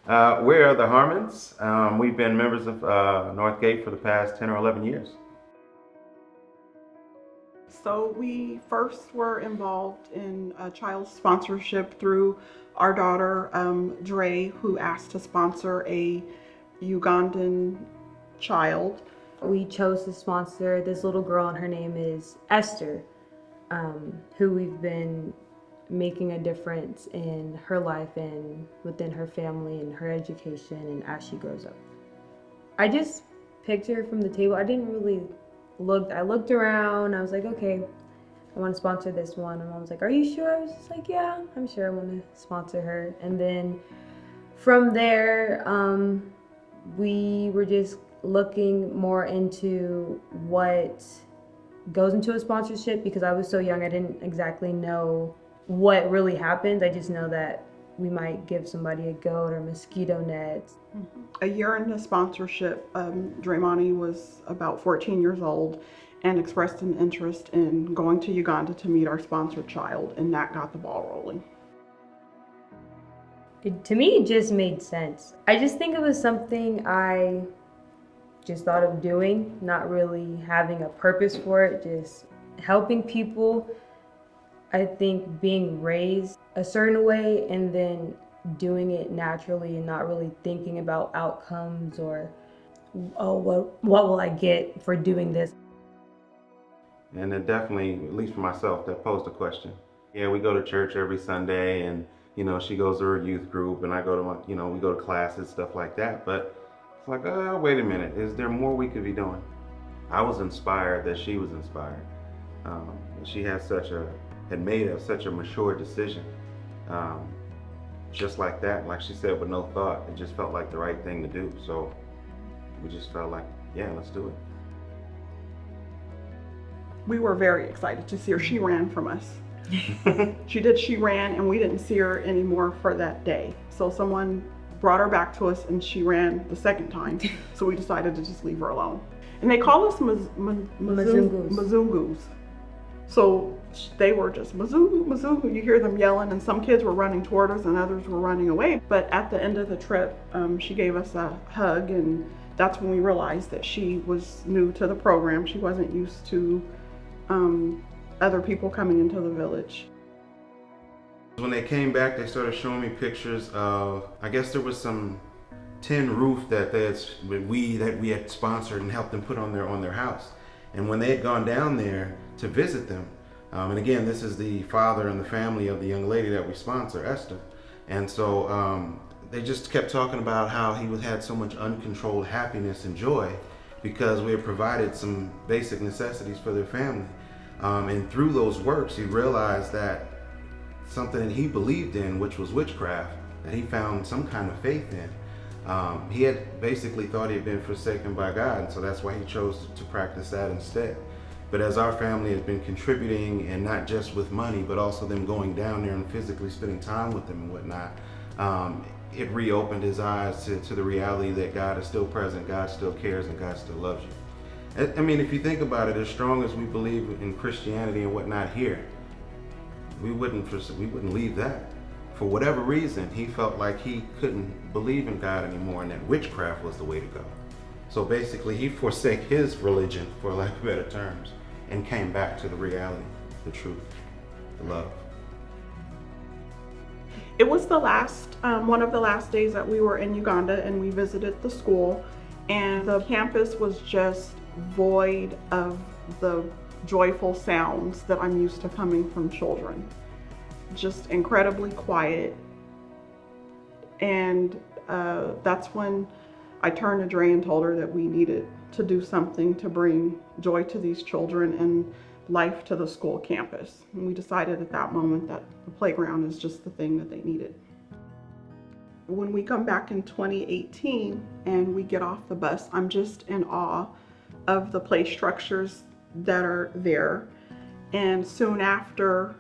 We're the Harmons. We've been members of Northgate for the past 10 or 11 years. So we first were involved in a child sponsorship through our daughter, Dre, who asked to sponsor a Ugandan child. We chose to sponsor this little girl, and her name is Esther, who we've been making a difference in her life and within her family and her education and as she grows up. I just picked her from the table. I didn't really look. I looked around. I was like, okay, I want to sponsor this one. And I was like, are you sure? I was just like, yeah, I'm sure I want to sponsor her. And then from there, we were just looking more into what goes into a sponsorship because I was so young. I didn't exactly know what really happens. I just know that we might give somebody a goat or mosquito nets. A year into sponsorship, Draymani was about 14 years old and expressed an interest in going to Uganda to meet our sponsored child, and that got the ball rolling. To me, it just made sense. I just think it was something I just thought of doing, not really having a purpose for it, just helping people. I think being raised a certain way and then doing it naturally and not really thinking about outcomes or, oh, what will I get for doing this? And it definitely, at least for myself, that posed a question. Yeah, we go to church every Sunday, and she goes to her youth group, and I go to we go to classes, stuff like that. But it's like, oh, wait a minute, is there more we could be doing? I was inspired that she was inspired. She had made such a mature decision. Just like that, like she said, with no thought, it just felt like the right thing to do. So we just felt like, yeah, let's do it. We were very excited to see her. She ran from us. She ran, and we didn't see her anymore for that day. So someone brought her back to us, and she ran the second time. So we decided to just leave her alone. And they call us Mzungus. So they were just Mzungu, Mzungu. You hear them yelling, and some kids were running toward us and others were running away. But at the end of the trip, she gave us a hug, and that's when we realized that she was new to the program. She wasn't used to other people coming into the village. When they came back, they started showing me pictures of, I guess there was some tin roof that we had sponsored and helped them put on their house. And when they had gone down there to visit them, and again, this is the father and the family of the young lady that we sponsor, Esther. And so they just kept talking about how he had so much uncontrolled happiness and joy because we had provided some basic necessities for their family. And through those works, he realized that something that he believed in, which was witchcraft, that he found some kind of faith in. He had basically thought he had been forsaken by God, and so that's why he chose to practice that instead. But as our family has been contributing, and not just with money, but also them going down there and physically spending time with them and whatnot, it reopened his eyes to the reality that God is still present, God still cares, and God still loves you. I mean, if you think about it, as strong as we believe in Christianity and whatnot here, we wouldn't leave that. For whatever reason, he felt like he couldn't believe in God anymore and that witchcraft was the way to go. So basically, he forsake his religion, for lack of better terms, and came back to the reality, the truth, the love. It was the last, one of the last days that we were in Uganda, and we visited the school, and the campus was just void of the joyful sounds that I'm used to coming from children. Just incredibly quiet. And that's when I turned to Dre and told her that we needed to do something to bring joy to these children and life to the school campus. And we decided at that moment that the playground is just the thing that they needed. When we come back in 2018 and we get off the bus, I'm just in awe of the play structures that are there. And soon after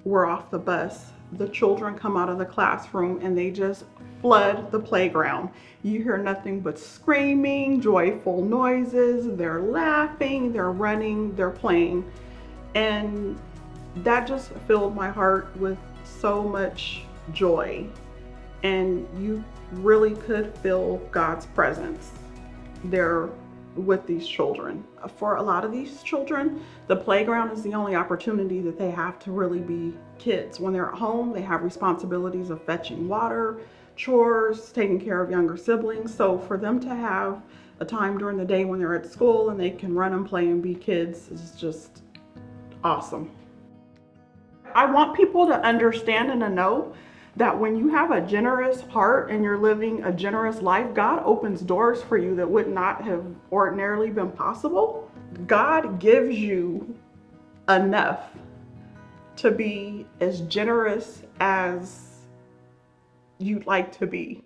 we're off the bus, the children come out of the classroom and they just flood the playground. You hear nothing but screaming, joyful noises, they're laughing, they're running, they're playing. And that just filled my heart with so much joy. and you really could feel God's presence there with these children. For a lot of these children, the playground is the only opportunity that they have to really be kids. When they're at home, they have responsibilities of fetching water, chores, taking care of younger siblings. So for them to have a time during the day when they're at school and they can run and play and be kids is just awesome. I want people to understand and to know that when you have a generous heart and you're living a generous life, God opens doors for you that would not have ordinarily been possible. God gives you enough to be as generous as you'd like to be.